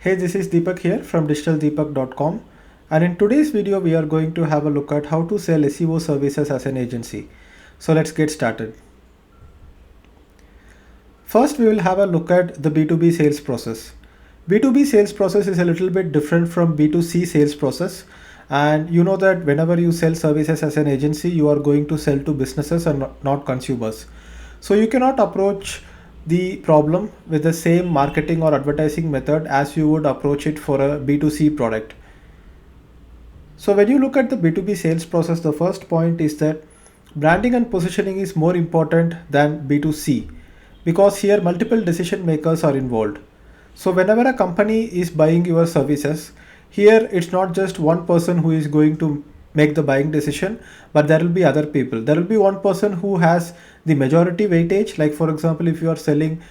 Hey, this is Deepak here from digitaldeepak.com, and in today's video we are going to have a look at how to sell SEO services as an agency. So let's get started. First, we will have a look at the B2B sales process. B2B sales process is a little bit different from B2C sales process, and you know that whenever you sell services as an agency, you are going to sell to businesses and not consumers. So you cannot approach the problem with the same marketing or advertising method as you would approach it for a B2C product. So when you look at the B2B sales process, the first point is that branding and positioning is more important than B2C because here multiple decision makers are involved. So whenever a company is buying your services, here it's not just one person who is going to make the buying decision, but there will be other people. There will be one person who has the majority weightage. Like for example, if you are selling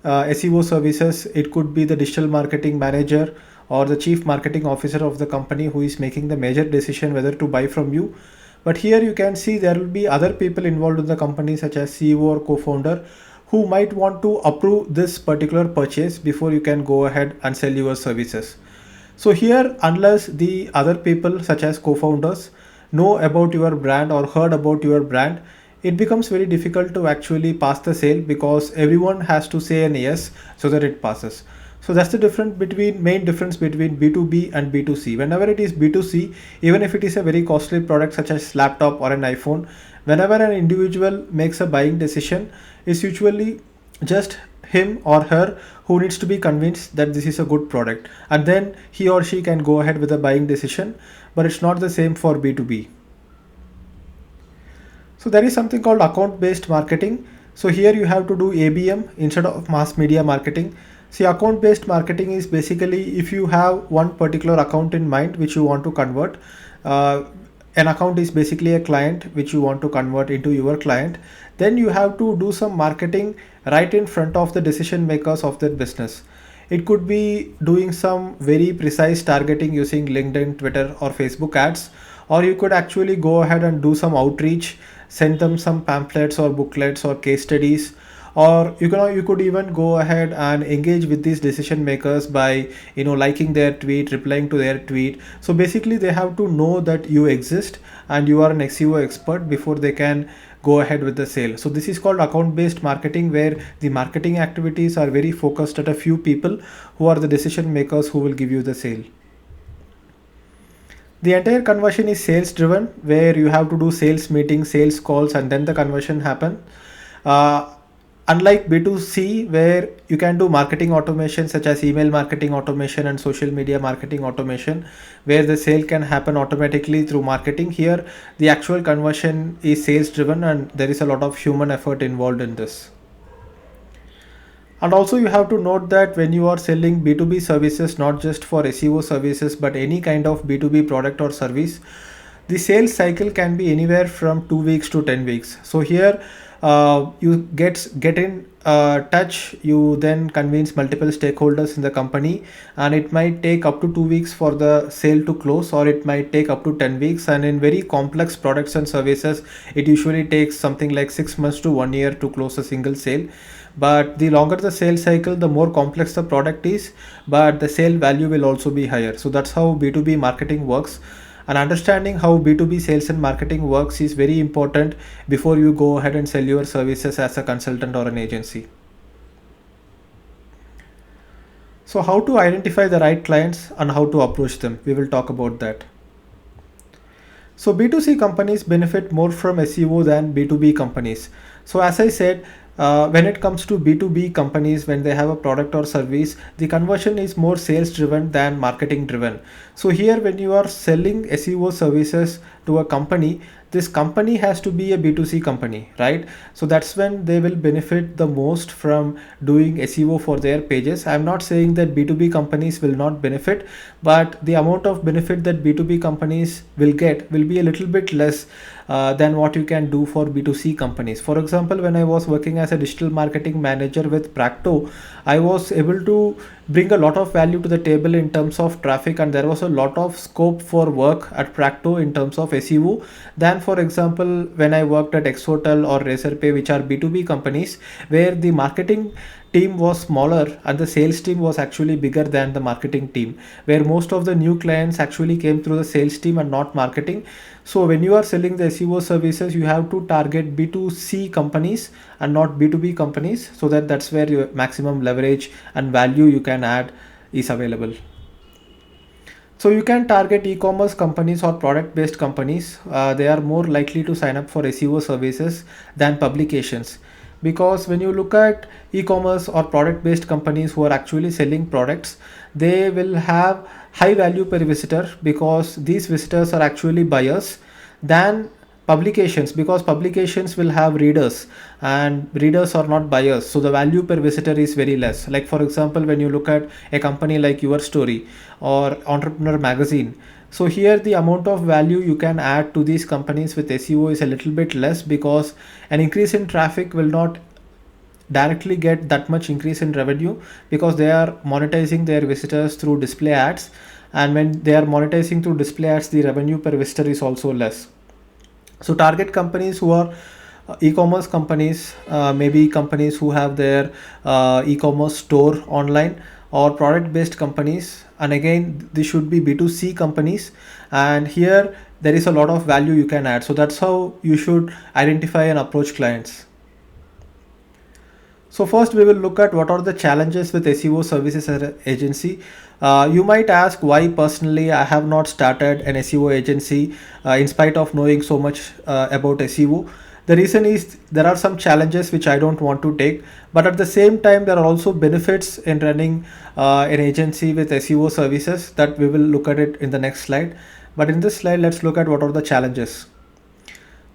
SEO services, it could be the digital marketing manager or the chief marketing officer of the company who is making the major decision whether to buy from you. But here you can see there will be other people involved in the company such as CEO or co-founder who might want to approve this particular purchase before you can go ahead and sell your services. So here, unless the other people such as co-founders know about your brand or heard about your brand, it becomes very difficult to actually pass the sale because everyone has to say an yes so that it passes. So that's the main difference between B2B and B2C. Whenever it is B2C, even if it is a very costly product such as laptop or an iPhone, whenever an individual makes a buying decision, it's usually just him or her who needs to be convinced that this is a good product, and then he or she can go ahead with a buying decision. But it's not the same for B2B. So there is something called account based marketing. So here you have to do ABM instead of mass media marketing. See, account based marketing is basically if you have one particular account in mind which you want to convert. An account is basically a client which you want to convert into your client. Then you have to do some marketing right in front of the decision makers of that business. It could be doing some very precise targeting using LinkedIn, Twitter, or Facebook ads, or you could actually go ahead and do some outreach, send them some pamphlets or booklets or case studies, or you could even go ahead and engage with these decision makers by liking their tweet, replying to their tweet. So basically they have to know that you exist and you are an SEO expert before they can go ahead with the sale. So this is called account based marketing, where the marketing activities are very focused at a few people who are the decision makers who will give you the sale. The entire conversion is sales driven, where you have to do sales meetings, sales calls, and then the conversion happen. Unlike B2C, where you can do marketing automation such as email marketing automation and social media marketing automation, where the sale can happen automatically through marketing, here the actual conversion is sales driven and there is a lot of human effort involved in this. And also you have to note that when you are selling B2B services, not just for SEO services, but any kind of B2B product or service, the sales cycle can be anywhere from 2 weeks to 10 weeks. So here you get in touch, you then convince multiple stakeholders in the company, and it might take up to 2 weeks for the sale to close, or it might take up to 10 weeks. And in very complex products and services, it usually takes something like 6 months to 1 year to close a single sale. But the longer the sales cycle, the more complex the product is, but the sale value will also be higher. So that's how B2B marketing works. And understanding how B2B sales and marketing works is very important before you go ahead and sell your services as a consultant or an agency. So how to identify the right clients and how to approach them, we will talk about that. So B2C companies benefit more from SEO than B2B companies. So as I said, when it comes to B2B companies, when they have a product or service, the conversion is more sales driven than marketing driven. So here when you are selling SEO services to a company, this company has to be a B2C company, right? So that's when they will benefit the most from doing SEO for their pages. I'm not saying that B2B companies will not benefit, but the amount of benefit that B2B companies will get will be a little bit less than what you can do for B2C companies. For example, when I was working as a digital marketing manager with Practo, I was able to bring a lot of value to the table in terms of traffic, and there was a lot of scope for work at Practo in terms of SEO than, for example, when I worked at Exhotel or Razorpay, which are B2B companies, where the marketing team was smaller and the sales team was actually bigger than the marketing team, where most of the new clients actually came through the sales team and not marketing. So when you are selling the SEO services, you have to target B2C companies and not B2B companies, so that that's where your maximum leverage and value you can add is available. So you can target e-commerce companies or product-based companies. They are more likely to sign up for SEO services than publications, because when you look at e-commerce or product-based companies who are actually selling products, they will have high value per visitor, because these visitors are actually buyers, than publications, because publications will have readers and readers are not buyers, so the value per visitor is very less. Like for example, when you look at a company like Your Story or Entrepreneur Magazine, so here the amount of value you can add to these companies with SEO is a little bit less, because an increase in traffic will not directly get that much increase in revenue, because they are monetizing their visitors through display ads, and when they are monetizing through display ads, the revenue per visitor is also less. So target companies who are e-commerce companies, maybe companies who have their e-commerce store online, or product based companies, and again this should be B2C companies, and here there is a lot of value you can add. So that's how you should identify and approach clients. So first we will look at what are the challenges with SEO services as an agency. You might ask why personally I have not started an SEO agency in spite of knowing so much about SEO. The reason is there are some challenges which I don't want to take, but at the same time there are also benefits in running an agency with SEO services that we will look at it in the next slide. But in this slide, let's look at what are the challenges.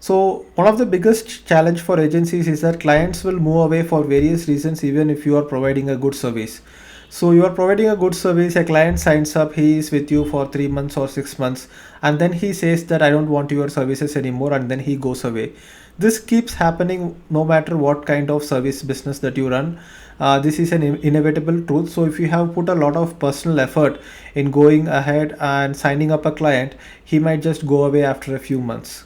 So one of the biggest challenge for agencies is that clients will move away for various reasons, even if you are providing a good service. So you are providing a good service, a client signs up, he is with you for 3 months or 6 months, and then he says that I don't want your services anymore, and then he goes away. This keeps happening no matter what kind of service business that you run. This is an inevitable truth. So if you have put a lot of personal effort in going ahead and signing up a client, he might just go away after a few months.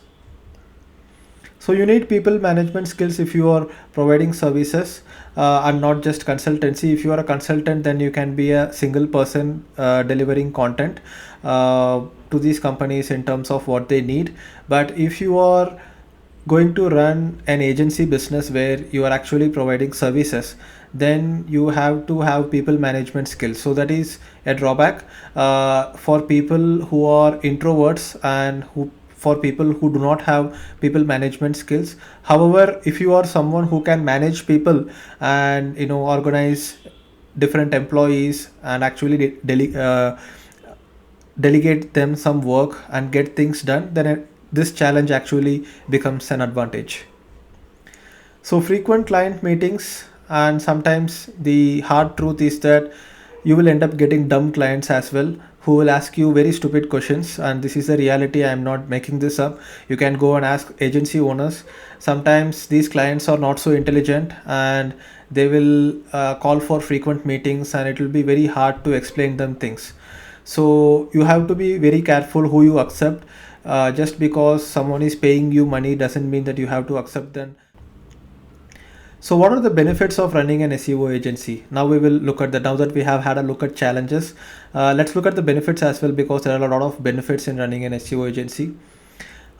So you need people management skills if you are providing services and not just consultancy. If you are a consultant, then you can be a single person delivering content to these companies in terms of what they need. But if you are going to run an agency business where you are actually providing services, then you have to have people management skills. So that is a drawback for people who are introverts and who for people who do not have people management skills. However, if you are someone who can manage people and organize different employees and actually delegate them some work and get things done, then this challenge actually becomes an advantage. So frequent client meetings, and sometimes the hard truth is that you will end up getting dumb clients as well, who will ask you very stupid questions, and this is the reality. I am not making this up. You can go and ask agency owners. Sometimes these clients are not so intelligent, and they will call for frequent meetings, and it will be very hard to explain them things. So you have to be very careful who you accept. Just because someone is paying you money doesn't mean that you have to accept them. So what are the benefits of running an SEO agency? Now we will look at that. Now that we have had a look at challenges, let's look at the benefits as well, because there are a lot of benefits in running an SEO agency.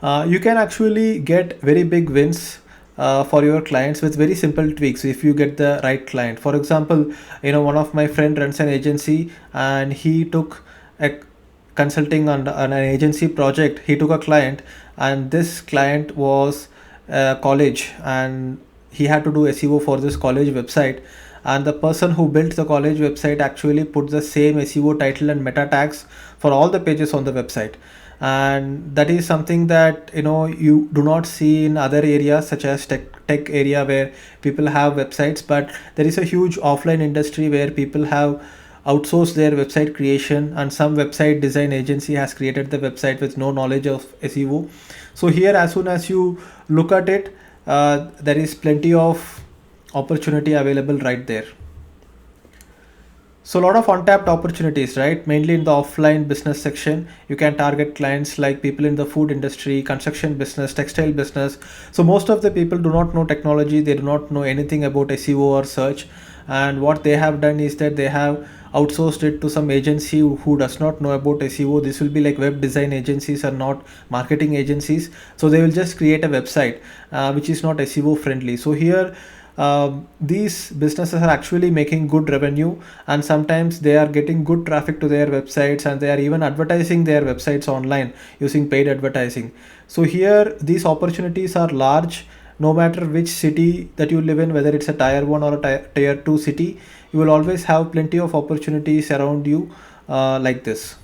You can actually get very big wins for your clients with very simple tweaks if you get the right client. For example, one of my friend runs an agency, and he took a consulting on an agency project. He took a client, and this client was a college, and he had to do SEO for this college website, and the person who built the college website actually put the same SEO title and meta tags for all the pages on the website. And that is something that you do not see in other areas such as tech area, where people have websites, but there is a huge offline industry where people have outsourced their website creation, and some website design agency has created the website with no knowledge of SEO. So here, as soon as you look at it, there is plenty of opportunity available right there. So a lot of untapped opportunities, right? Mainly in the offline business section, you can target clients like people in the food industry, construction business, textile business. So most of the people do not know technology, they do not know anything about SEO or search. And what they have done is that they have outsourced it to some agency who does not know about SEO. This will be like web design agencies or not marketing agencies. So they will just create a website which is not SEO friendly. So here these businesses are actually making good revenue, and sometimes they are getting good traffic to their websites, and they are even advertising their websites online using paid advertising. So here these opportunities are large. No matter which city that you live in, whether it's a tier 1 or a tier 2 city, you will always have plenty of opportunities around you like this.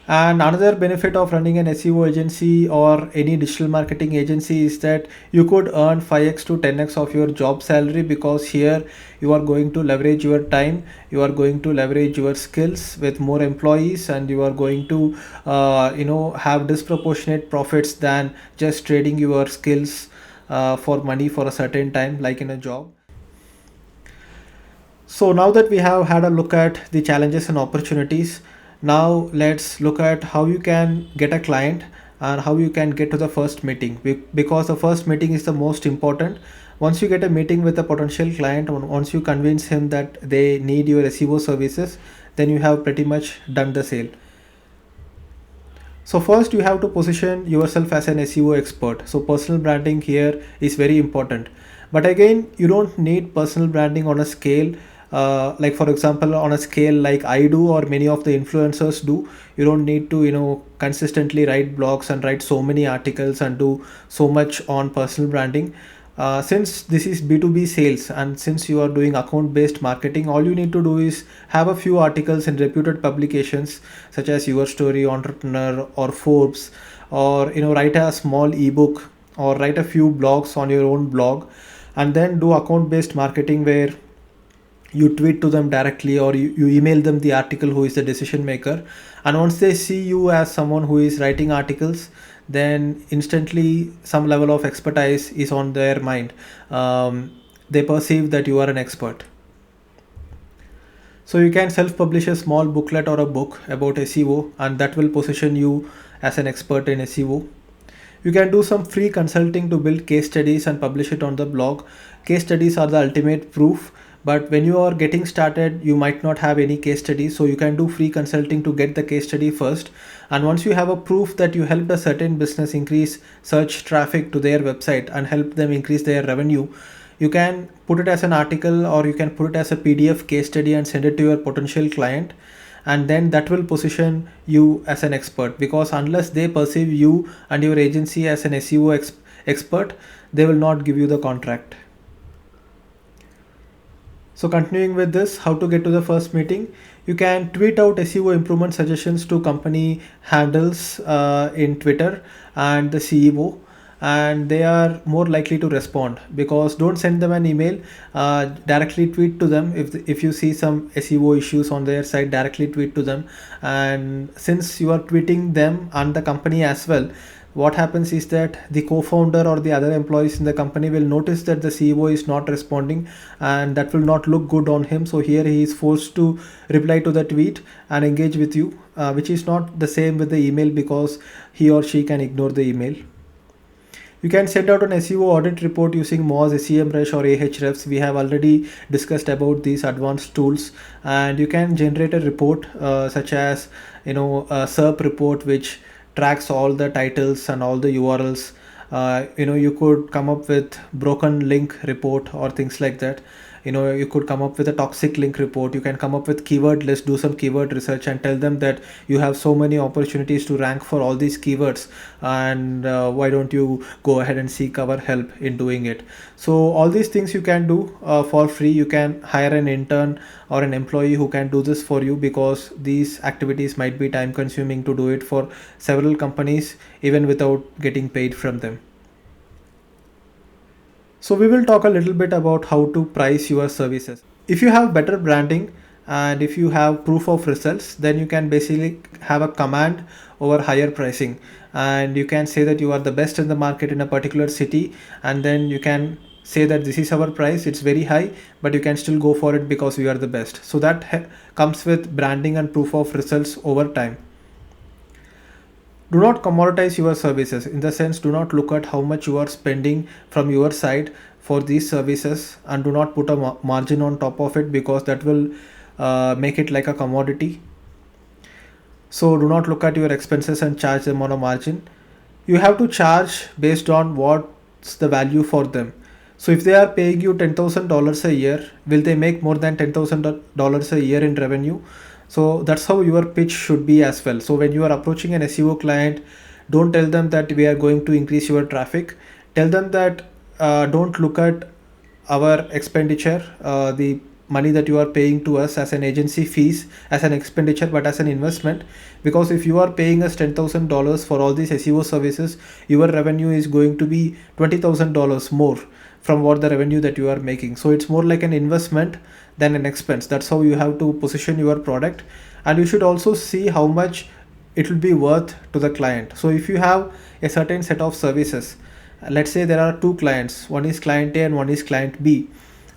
And another benefit of running an SEO agency or any digital marketing agency is that you could earn 5x to 10x of your job salary, because here you are going to leverage your time, you are going to leverage your skills with more employees, and you are going to have disproportionate profits than just trading your skills for money for a certain time like in a job. So now that we have had a look at the challenges and opportunities, now let's look at how you can get a client and how you can get to the first meeting. Because the first meeting is the most important. Once you get a meeting with a potential client, once you convince him that they need your SEO services, then you have pretty much done the sale. So first you have to position yourself as an SEO expert. So personal branding here is very important. But again, you don't need personal branding on a scale like for example on a scale like I do or many of the influencers do. You don't need to consistently write blogs and write so many articles and do so much on personal branding. Since this is B2B sales and since you are doing account based marketing, all you need to do is have a few articles in reputed publications such as Your Story, Entrepreneur, or Forbes, or write a small ebook or write a few blogs on your own blog, and then do account based marketing where you tweet to them directly, or you email them the article who is the decision maker. And once they see you as someone who is writing articles, then instantly some level of expertise is on their mind. They perceive that you are an expert. So you can self-publish a small booklet or a book about SEO, and that will position you as an expert in SEO. You can do some free consulting to build case studies and publish it on the blog. Case studies are the ultimate proof, but when you are getting started, you might not have any case studies. So you can do free consulting to get the case study first. And once you have a proof that you helped a certain business increase search traffic to their website and help them increase their revenue, you can put it as an article or you can put it as a PDF case study and send it to your potential client, and then that will position you as an expert, because unless they perceive you and your agency as an SEO expert, they will not give you the contract. So continuing with this, how to get to the first meeting, you can tweet out SEO improvement suggestions to company handles in Twitter and the CEO, and they are more likely to respond. Because don't send them an email, directly tweet to them. If you see some SEO issues on their site, directly tweet to them. And since you are tweeting them and the company as well, what happens is that the co-founder or the other employees in the company will notice that the CEO is not responding, and that will not look good on him. So here he is forced to reply to the tweet and engage with you, which is not the same with the email, because he or she can ignore the email. You can send out an SEO audit report using Moz, SEMrush, or Ahrefs. We have already discussed about these advanced tools, and you can generate a report such as a SERP report which tracks all the titles and all the URLs. You could come up with broken link report or things like that. You could come up with a toxic link report. You can come up with keyword list, do some keyword research and tell them that you have so many opportunities to rank for all these keywords, and why don't you go ahead and seek our help in doing it. So all these things you can do for free. You can hire an intern or an employee who can do this for you, because these activities might be time consuming to do it for several companies even without getting paid from them. So we will talk a little bit about how to price your services. If you have better branding and if you have proof of results, then you can basically have a command over higher pricing, and you can say that you are the best in the market in a particular city, and then you can say that this is our price, it's very high, but you can still go for it because we are the best. So that comes with branding and proof of results over time. Do not commoditize your services. In the sense, do not look at how much you are spending from your side for these services, and do not put a margin on top of it, because that will make it like a commodity. So do not look at your expenses and charge them on a margin. You have to charge based on what's the value for them. So if they are paying you $10,000 a year, will they make more than $10,000 a year in revenue? So that's how your pitch should be as well. So when you are approaching an SEO client, don't tell them that we are going to increase your traffic. Tell them that don't look at our expenditure, the money that you are paying to us as an agency fees, as an expenditure, but as an investment. Because if you are paying us $10,000 for all these SEO services, your revenue is going to be $20,000 more from what the revenue that you are making. So it's more like an investment than an expense. That's how you have to position your product. And you should also see how much it will be worth to the client. So if you have a certain set of services, let's say there are two clients, one is client A and one is client B,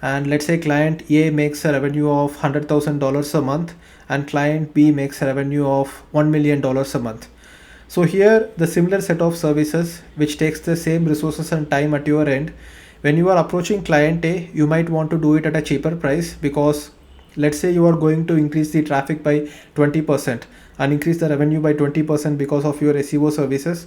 and let's say client A makes a revenue of $100,000 a month and client B makes a revenue of $1 million a month. So here the similar set of services which takes the same resources and time at your end, when you are approaching client A, you might want to do it at a cheaper price, because let's say you are going to increase the traffic by 20% and increase the revenue by 20% because of your SEO services.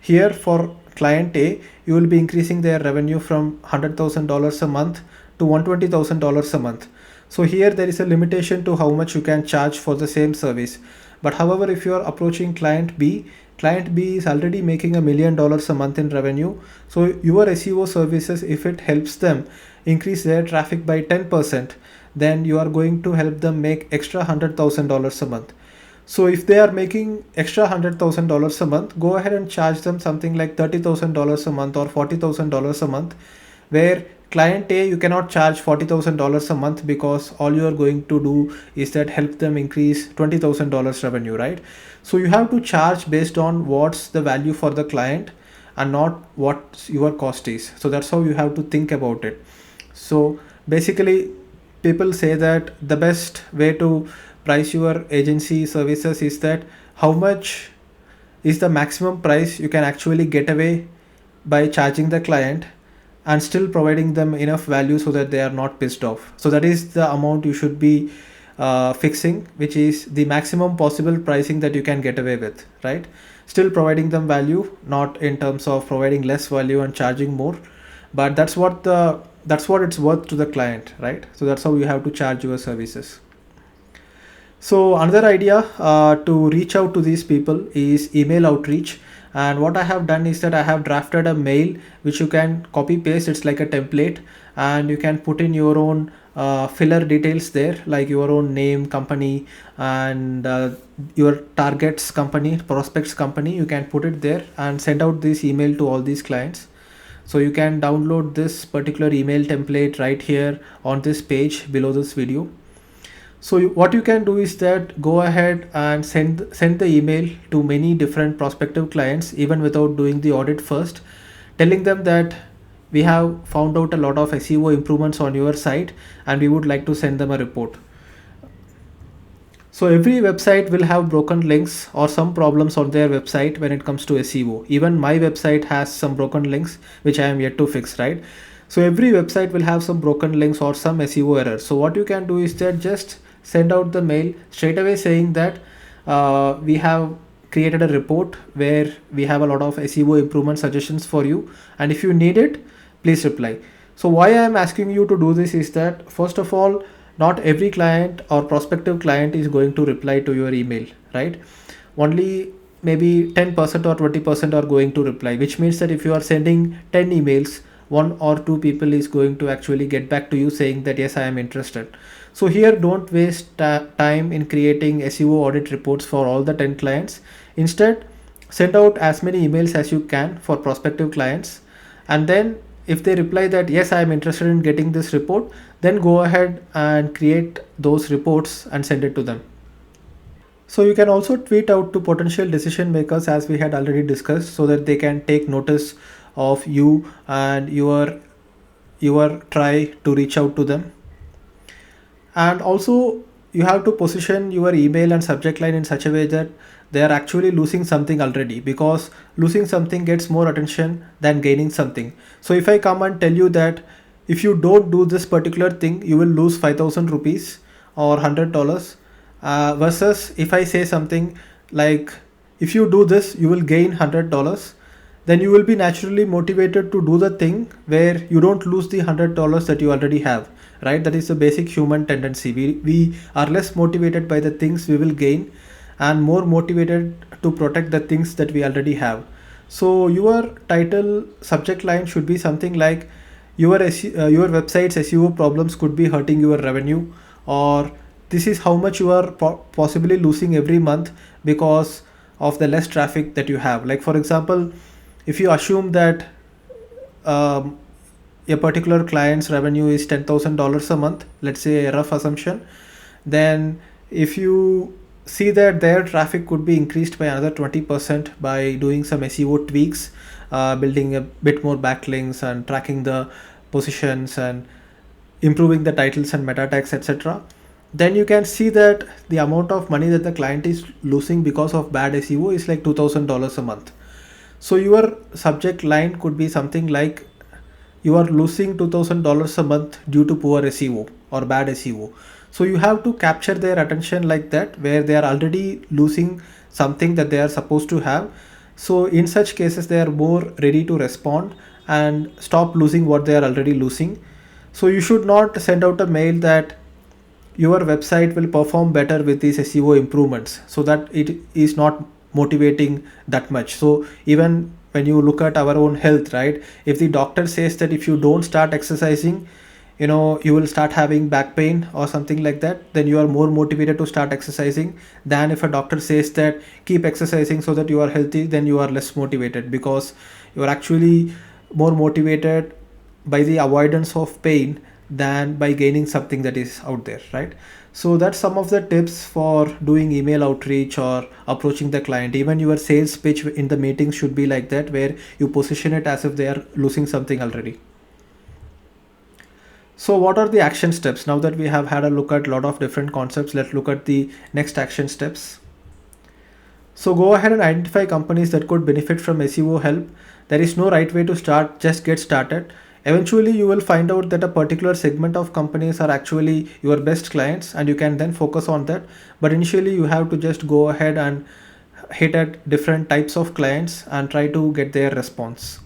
Here for client A, you will be increasing their revenue from $100,000 a month to $120,000 a month. So here there is a limitation to how much you can charge for the same service. But however, if you are approaching client B is already making $1 million a month in revenue. So your SEO services, if it helps them increase their traffic by 10%, then you are going to help them make extra $100,000 a month. So if they are making extra $100,000 a month, go ahead and charge them something like $30,000 a month or $40,000 a month, where client A, you cannot charge $40,000 a month, because all you are going to do is that help them increase $20,000 revenue, right? So you have to charge based on what's the value for the client and not what your cost is. So that's how you have to think about it. So basically, people say that the best way to price your agency services is that how much is the maximum price you can actually get away by charging the client and still providing them enough value so that they are not pissed off. So that is the amount you should be fixing, which is the maximum possible pricing that you can get away with, right? Still providing them value, not in terms of providing less value and charging more, but that's what it's worth to the client, right? So that's how you have to charge your services. So another idea to reach out to these people is email outreach. And what I have done is that I have drafted a mail which you can copy paste. It's like a template, and you can put in your own filler details there, like your own name, company, and your targets company, prospects company. You can put it there and send out this email to all these clients. So you can download this particular email template right here on this page below this video. So what you can do is that go ahead and send the email to many different prospective clients, even without doing the audit first, telling them that we have found out a lot of SEO improvements on your site and we would like to send them a report. So every website will have broken links or some problems on their website when it comes to SEO. Even my website has some broken links which I am yet to fix, right? So every website will have some broken links or some SEO errors. So what you can do is that just send out the mail straight away saying that we have created a report where we have a lot of SEO improvement suggestions for you, and if you need it, please reply. So why I am asking you to do this is that, first of all, not every client or prospective client is going to reply to your email, right? Only maybe 10% or 20% are going to reply, which means that if you are sending 10 emails, 1 or 2 people is going to actually get back to you saying that yes, I am interested. So here, don't waste time in creating SEO audit reports for all the 10 clients. Instead, send out as many emails as you can for prospective clients, and then if they reply that yes, I am interested in getting this report, then go ahead and create those reports and send it to them. So you can also tweet out to potential decision makers, as we had already discussed, so that they can take notice of you and your your try to reach out to them. And also you have to position your email and subject line in such a way that they are actually losing something already, because losing something gets more attention than gaining something. So if I come and tell you that if you don't do this particular thing you will lose 5000 rupees or $100, versus if I say something like if you do this you will gain $100, then you will be naturally motivated to do the thing where you don't lose the $100 that you already have, right? That is a basic human tendency. We are less motivated by the things we will gain and more motivated to protect the things that we already have. So your title subject line should be something like your website's SEO problems could be hurting your revenue, or this is how much you are possibly losing every month because of the less traffic that you have. Like for example, if you assume that um, a particular client's revenue is $10,000 a month, let's say a rough assumption, then if you see that their traffic could be increased by another 20% by doing some SEO tweaks, building a bit more backlinks and tracking the positions and improving the titles and meta tags, etc., then you can see that the amount of money that the client is losing because of bad SEO is like $2,000 a month. So your subject line could be something like you are losing $2,000 a month due to poor SEO or bad SEO. So you have to capture their attention like that, where they are already losing something that they are supposed to have. So in such cases they are more ready to respond and stop losing what they are already losing. So you should not send out a mail that your website will perform better with these SEO improvements, so that it is not motivating that much. So even when you look at our own health, right, if the doctor says that if you don't start exercising, you will start having back pain or something like that, then you are more motivated to start exercising than if a doctor says that keep exercising so that you are healthy. Then you are less motivated, because you are actually more motivated by the avoidance of pain than by gaining something that is out there, right? So that's some of the tips for doing email outreach or approaching the client. Even your sales pitch in the meeting should be like that, where you position it as if they are losing something already. So what are the action steps? Now that we have had a look at a lot of different concepts, let's look at the next action steps. So go ahead and identify companies that could benefit from SEO help. There is no right way to start, just get started. Eventually you will find out that a particular segment of companies are actually your best clients, and you can then focus on that. But initially you have to just go ahead and hit at different types of clients and try to get their response.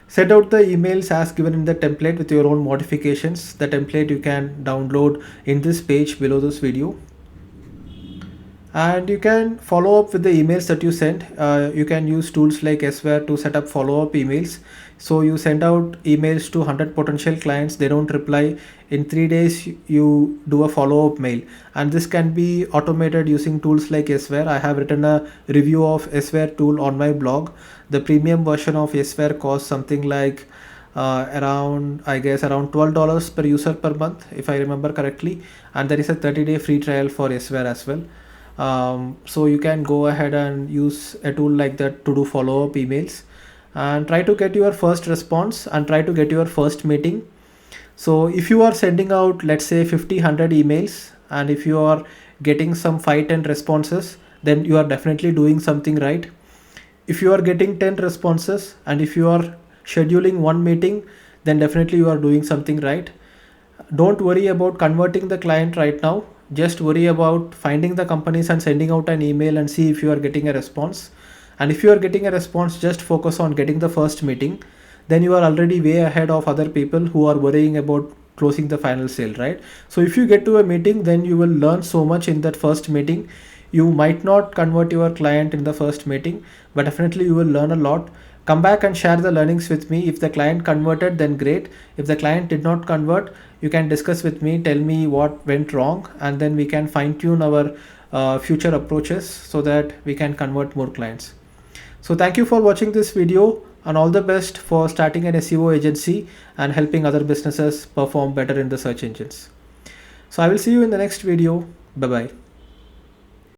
Send out the emails as given in the template with your own modifications. The template you can download in this page below this video. And you can follow up with the emails that you send. You can use tools like Sware to set up follow-up emails. So you send out emails to 100 potential clients, they don't reply. In 3 days you do a follow-up mail, and this can be automated using tools like Sware. I have written a review of Sware tool on my blog. The premium version of Sware costs something like around $12 per user per month, if I remember correctly, and there is a 30-day free trial for Sware as well. So you can go ahead and use a tool like that to do follow-up emails and try to get your first response and try to get your first meeting. So if you are sending out, let's say 50-100 emails, and if you are getting some 5-10 responses, then you are definitely doing something right. If you are getting 10 responses and if you are scheduling one meeting, then definitely you are doing something right. Don't worry about converting the client right now. Just worry about finding the companies and sending out an email and see if you are getting a response. And if you are getting a response, just focus on getting the first meeting. Then you are already way ahead of other people who are worrying about closing the final sale, right? So if you get to a meeting, then you will learn so much in that first meeting. You might not convert your client in the first meeting, but definitely you will learn a lot. Come back and share the learnings with me. If the client converted, then great. If the client did not convert, you can discuss with me, tell me what went wrong, and then we can fine tune our future approaches so that we can convert more clients. So thank you for watching this video, and all the best for starting an SEO agency and helping other businesses perform better in the search engines. So I will see you in the next video. Bye bye.